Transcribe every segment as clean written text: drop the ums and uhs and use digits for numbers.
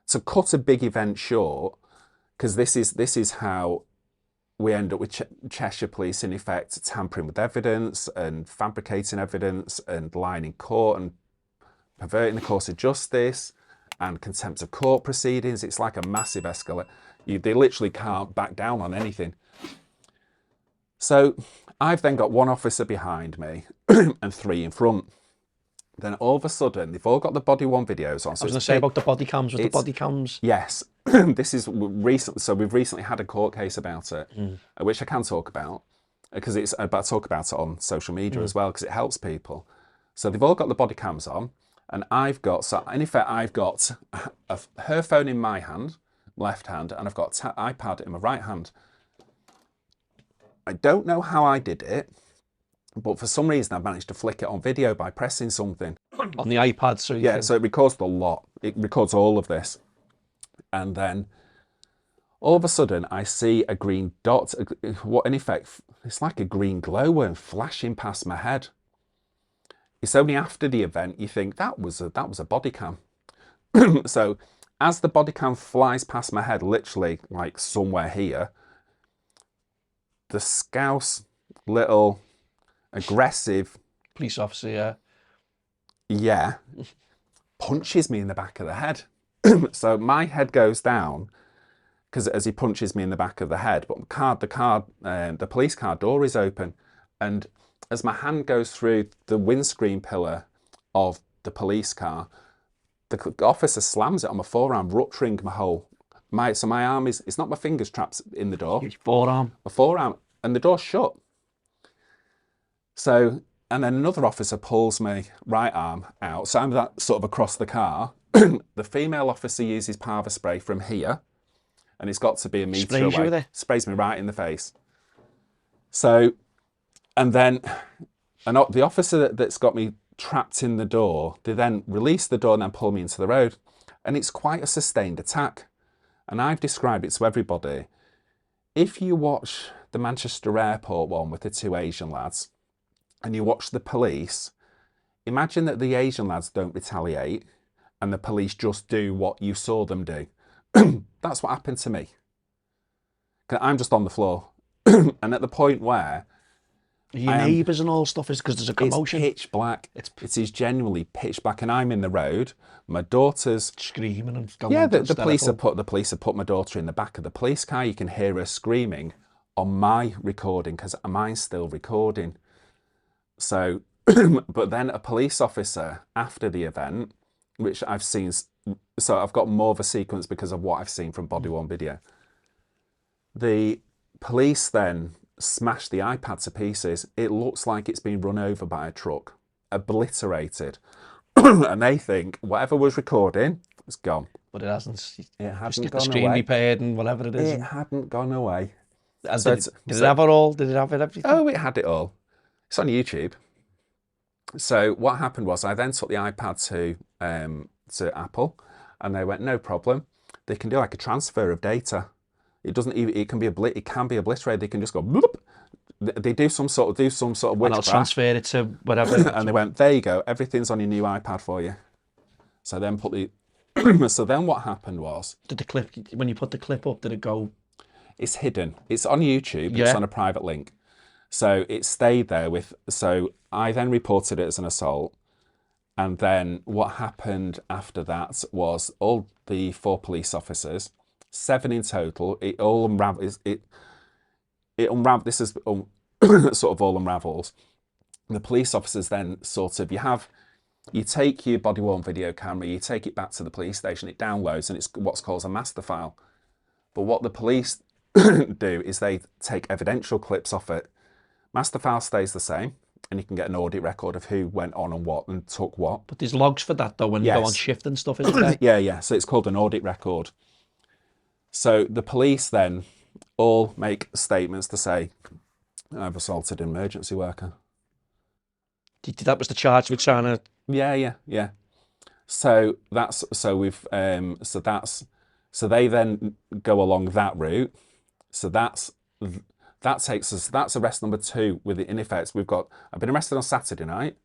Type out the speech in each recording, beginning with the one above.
to cut a big event short, because this is how we end up with Cheshire Police, in effect, tampering with evidence and fabricating evidence and lying in court and perverting the course of justice and contempt of court proceedings. It's like a massive escalate. They literally can't back down on anything. So I've then got one officer behind me and 3 in front. Then all of a sudden, they've all got the body worn videos on. So I was going to say about the body cams. With the body cams? Yes. This is recent. So we've recently had a court case about it, which I can talk about, because it's about to talk about it on social media as well, because it helps people. So they've all got the body cams on, and I've got, so in effect, I've got her phone in my hand, left hand, and I've got iPad in my right hand. I don't know how I did it, but for some reason I've managed to flick it on video by pressing something. On the iPad, so yeah, so it records a lot. It records all of this. And then all of a sudden I see a green dot, what in effect, it's like a green glowworm flashing past my head. It's only after the event you think that was a body cam. So as the body cam flies past my head, literally like somewhere here, the scouse little aggressive police officer, yeah, punches me in the back of the head. So my head goes down because as he punches me in the back of the head, but the police car door is open, and as my hand goes through the windscreen pillar of the police car, the officer slams it on my forearm, rupturing my whole. So my arm is, it's not my fingers trapped in the door. your forearm. My forearm, and the door's shut. So, and then another officer pulls my right arm out. So I'm that sort of across the car. The female officer uses Parva spray from here, and it's got to be a metre Sprays you with away. it? Sprays me right in the face. So, and then the officer that's got me trapped in the door, they then release the door and then pull me into the road. And it's quite a sustained attack. And I've described it to everybody. If you watch the Manchester Airport one with the 2 Asian lads, and you watch the police, imagine that the Asian lads don't retaliate and the police just do what you saw them do. That's what happened to me. I'm just on the floor. And at the point where Your neighbours and all stuff is because there's a commotion. It's pitch black. It is genuinely pitch black, and I'm in the road. My daughter's screaming and going. Yeah, the police have put my daughter in the back of the police car. You can hear her screaming on my recording because mine's still recording. So, but then a police officer after the event, which I've seen, so I've got more of a sequence because of what I've seen from body worn video. The police then smashed the iPad to pieces. It looks like it's been run over by a truck, obliterated. And they think whatever was recording is gone. But it hasn't. It hasn't just get gone the screen away. repaired and whatever it is. It hadn't gone away. And So did it have it all? Did it have it everything? Oh, it had it all. It's on YouTube. So what happened was I then took the iPad to Apple, and they went, no problem. They can do like a transfer of data. It doesn't even. It can be obliterated. They can just go. Bloop. They do some sort of witchcraft. And I'll transfer it to whatever. And they went, there you go. Everything's on your new iPad for you. So then so then what happened was. Did the clip, when you put the clip up, did it go? It's hidden. It's on YouTube. Yeah. It's on a private link. So it stayed there so I then reported it as an assault. And then what happened after that was all the 4 police officers, 7 in total, it all unravels. This is sort of all unravels. The police officers then sort of, you take your body worn video camera, you take it back to the police station, it downloads, and it's what's called a master file. But what the police do is they take evidential clips off it. Master file stays the same, and you can get an audit record of who went on and what and took what. But there's logs for that though when you go on shift and stuff, isn't there? Yeah. So it's called an audit record. So the police then all make statements to say, I've assaulted an emergency worker. That was the charge we're trying to. Yeah. So they then go along that route. So that takes us. That's arrest number 2. In effect, I've been arrested on Saturday night.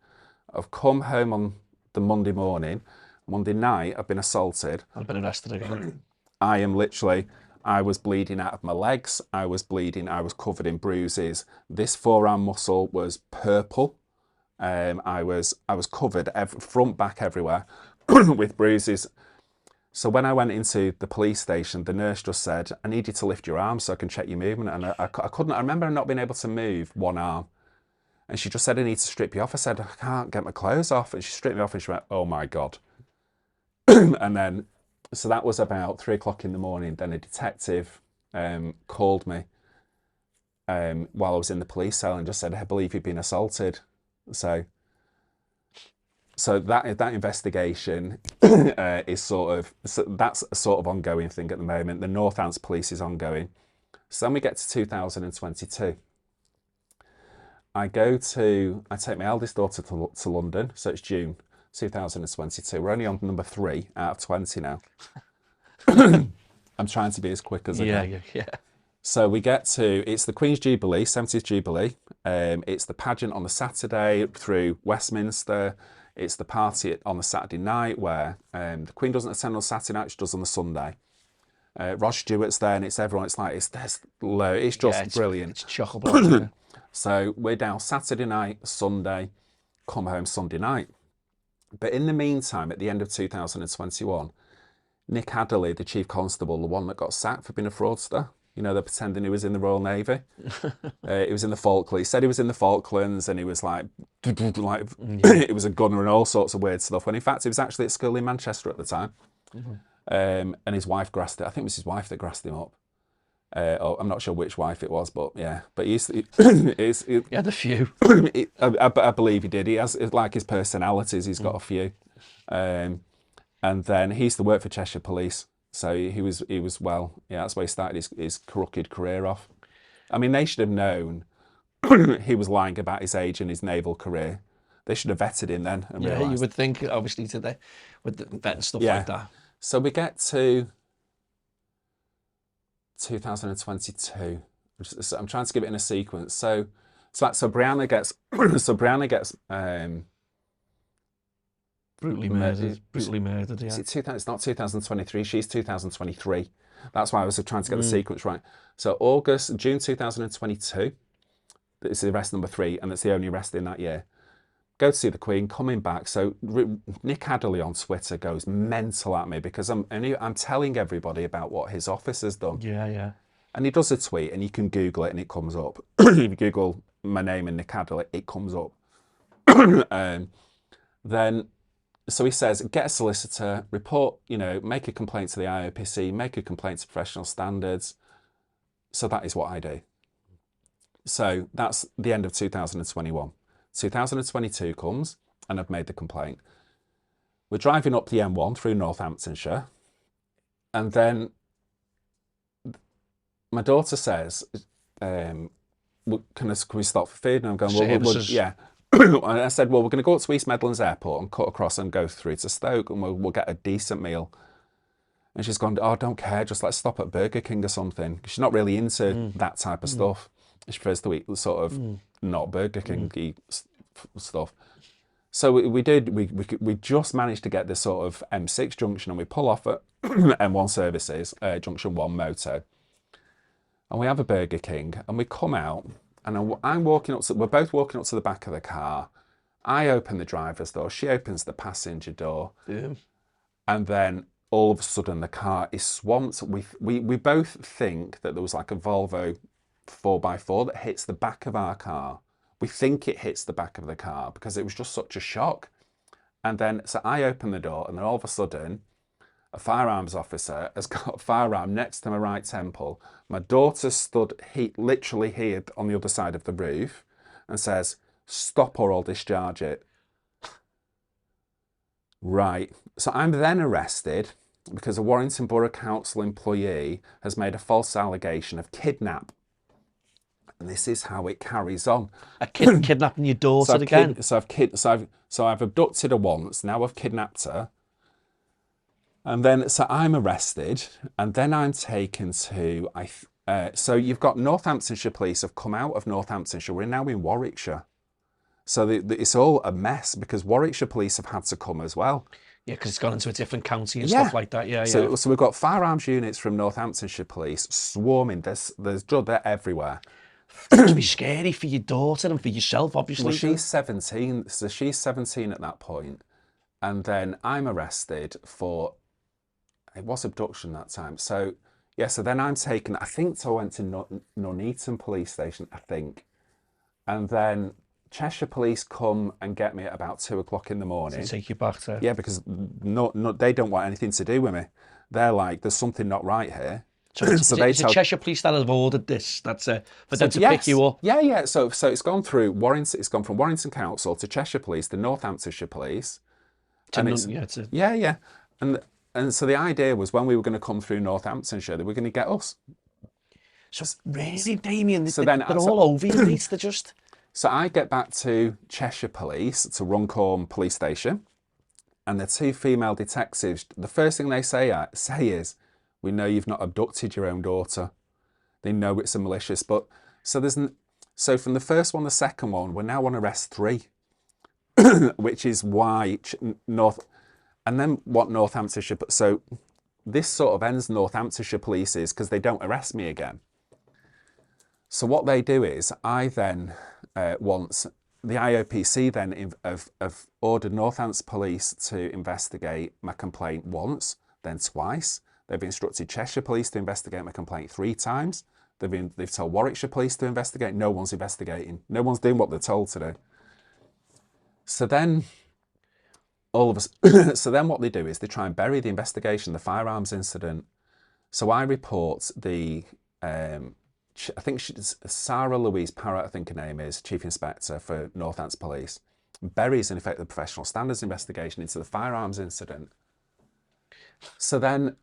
I've come home on the Monday morning. Monday night, I've been assaulted. I've been arrested again. I was bleeding out of my legs. I was bleeding. I was covered in bruises. This forearm muscle was purple. I was covered front, back, everywhere with bruises. So when I went into the police station, the nurse just said, "I need you to lift your arm so I can check your movement." And I couldn't. I remember not being able to move one arm. And she just said, "I need to strip you off." I said, "I can't get my clothes off." And she stripped me off and she went, "Oh my God." And then, so that was about 3 o'clock in the morning. Then a detective called me while I was in the police cell and just said, "I believe you've been assaulted." So that investigation is that's a sort of ongoing thing at the moment. The Northants police is ongoing. So then we get to 2022. I take my eldest daughter to London, so it's June 2022. We're only on number 3 out of 20 now. I'm trying to be as quick as I can. Yeah. So we get to, it's the Queen's Jubilee, 70th Jubilee. It's the pageant on the Saturday through Westminster. It's the party on the Saturday night where the Queen doesn't attend on Saturday night, she does on the Sunday. Rod Stewart's there and it's everyone, it's just brilliant. It's chock-a-block. So we're down Saturday night, Sunday, come home Sunday night. But in the meantime, at the end of 2021, Nick Adderley, the Chief Constable, the one that got sacked for being a fraudster, they're pretending he was in the Royal Navy. He was in the Falklands. He said he was in the Falklands and he was like it was a gunner and all sorts of weird stuff. When in fact, he was actually at school in Manchester at the time. And his wife grassed it. I think it was his wife that grassed him up. I'm not sure which wife it was, but yeah. But he had a few. I believe he did. He has, like his personalities, he's got a few. And then he used to work for Cheshire Police. So he was that's where he started his crooked career off. I mean, they should have known he was lying about his age and his naval career. They should have vetted him then and realised. You would think, obviously, today, with the vet and stuff like that. So we get to 2022. I'm trying to give it in a sequence. So Brianna gets brutally murdered. Yeah. It's not 2023. She's 2023. That's why I was trying to get the sequence right. So June 2022. This is arrest number 3, and it's the only arrest in that year. Go to see the Queen, coming back. So Nick Adderley on Twitter goes mental at me because I'm telling everybody about what his office has done. Yeah. And he does a tweet, and you can Google it, and it comes up. If you Google my name and Nick Adderley, it comes up. So he says, get a solicitor, report, make a complaint to the IOPC, make a complaint to professional standards. So that is what I do. So that's the end of 2021. 2022 comes, and I've made the complaint. We're driving up the M1 through Northamptonshire, and then my daughter says, can we stop for food? And I'm going, yeah. And I said, well, we're going to go up to East Midlands Airport and cut across and go through to Stoke, and we'll get a decent meal. And she's gone, oh, I don't care, just let's stop at Burger King or something. She's not really into that type of stuff. She prefers to eat sort of not Burger King stuff. So we just managed to get this sort of M6 junction, and we pull off at M1 Services, Junction 1 Moto. And we have a Burger King, and we come out, and I'm walking up, we're both walking up to the back of the car. I open the driver's door, she opens the passenger door. Yeah. And then all of a sudden the car is swamped. We both think that there was like a Volvo 4x4 that hits the back of our car. We think it hits the back of the car because it was just such a shock. And then, so I open the door, and then all of a sudden, a firearms officer has got a firearm next to my right temple. My daughter stood literally here on the other side of the roof and says, stop or I'll discharge it. Right. So I'm then arrested because a Warrington Borough Council employee has made a false allegation of kidnap. And this is how it carries on. A kidnapping your daughter again? So I've abducted her once, now I've kidnapped her. And then, so I'm arrested, and then I'm taken to, so you've got Northamptonshire Police have come out of Northamptonshire, we're now in Warwickshire. So it's all a mess because Warwickshire Police have had to come as well. Yeah, because it's gone into a different county and Yeah. stuff like that. Yeah, So, yeah. so we've got firearms units from Northamptonshire Police swarming. There's drug there everywhere. It must be scary for your daughter and for yourself, Well, obviously. she's 17, so she's 17 at that point, and then I'm arrested for, it was abduction that time. So yeah, so then I'm taken. I think I went to Nuneaton Police Station, I think, and then Cheshire Police come and get me at about 2 o'clock in the morning. To take you back to... Yeah, because no, they don't want anything to do with me. They're like, there's something not right here. So it's, it's a Cheshire Police that have ordered this. That's for them to pick you up. Yeah, yeah. So it's gone through Warrington. It's gone from Warrington Council to Cheshire Police to Northamptonshire Police. Yeah. And so the idea was when we were going to come through Northamptonshire, they were going to get us. So really, Damian, so they're all over you, mate. They're just... So I get back to Cheshire Police, to Runcorn Police Station, and the two female detectives, the first thing they say is, we know you've not abducted your own daughter. They know it's a malicious, but so from the first one, the second one, we're now on arrest 3, which is why and then what Northamptonshire, so this sort of ends Northamptonshire Police is because they don't arrest me again. So what they do is, I then, once the IOPC then have ordered Northampton Police to investigate my complaint once, then twice. They've instructed Cheshire Police to investigate my complaint 3 times. They've told Warwickshire Police to investigate. No one's investigating. No one's doing what they're told to do. So then, so then what they do is they try and bury the investigation, the firearms incident. So I report the, I think she's Sarah Louise Parrott, I think her name is, Chief Inspector for Northampton Police, buries in effect the professional standards investigation into the firearms incident. So then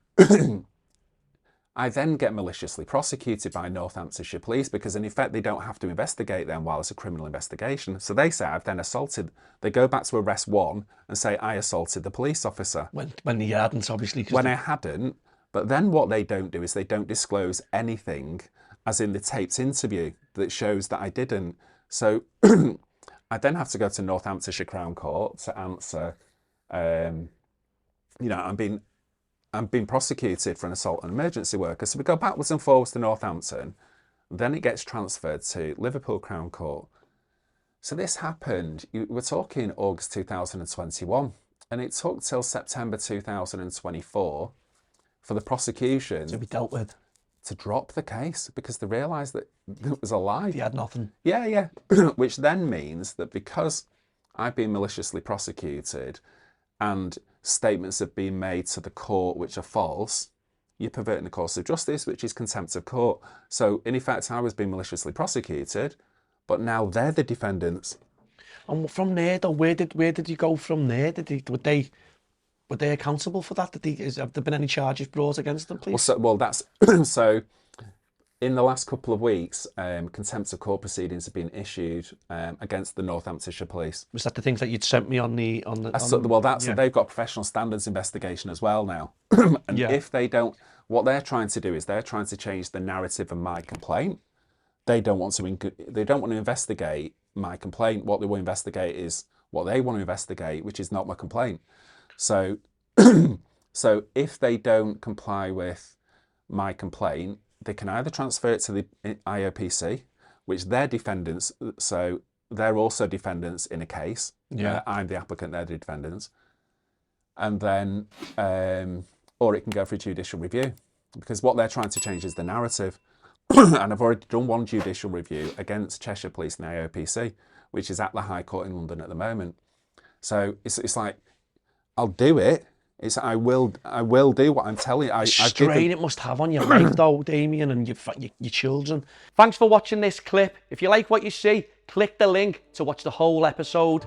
I then get maliciously prosecuted by Northamptonshire Police because in effect they don't have to investigate them while it's a criminal investigation. So they say I've then assaulted, they go back to arrest 1 and say I assaulted the police officer. When you hadn't, obviously. When I hadn't, but then what they don't do is they don't disclose anything, as in the taped interview that shows that I didn't. So I then have to go to Northamptonshire Crown Court to answer, I'm being prosecuted for an assault on emergency worker. So we go backwards and forwards to Northampton. Then it gets transferred to Liverpool Crown Court. So this happened, we're talking August 2021, and it took till September 2024 for the prosecution to be dealt with, to drop the case because they realised that it was a lie. They had nothing. Yeah. Which then means that because I've been maliciously prosecuted and statements have been made to the court which are false, you're perverting the course of justice, which is contempt of court. So in effect, I was being maliciously prosecuted, but now they're the defendants. And from there, though, where did you go from there? Were they accountable for that? Have there been any charges brought against them, please? That's so. In the last couple of weeks, contempt of court proceedings have been issued against the Northamptonshire Police. Was that the things that you'd sent me on the? They've got professional standards investigation as well now. And if they don't, what they're trying to do is they're trying to change the narrative of my complaint. They don't want to investigate my complaint. What they will investigate is what they want to investigate, which is not my complaint. So, so if they don't comply with my complaint, they can either transfer it to the IOPC, which they're defendants, so they're also defendants in a case. I'm the applicant, they're the defendants. And then, or it can go for judicial review, because what they're trying to change is the narrative. And I've already done one judicial review against Cheshire Police and the IOPC, which is at the High Court in London at the moment. So it's like, I'll do it. I will do what I'm telling you. Strain it must have on your life though, Damian, and your children. Thanks for watching this clip. If you like what you see, click the link to watch the whole episode.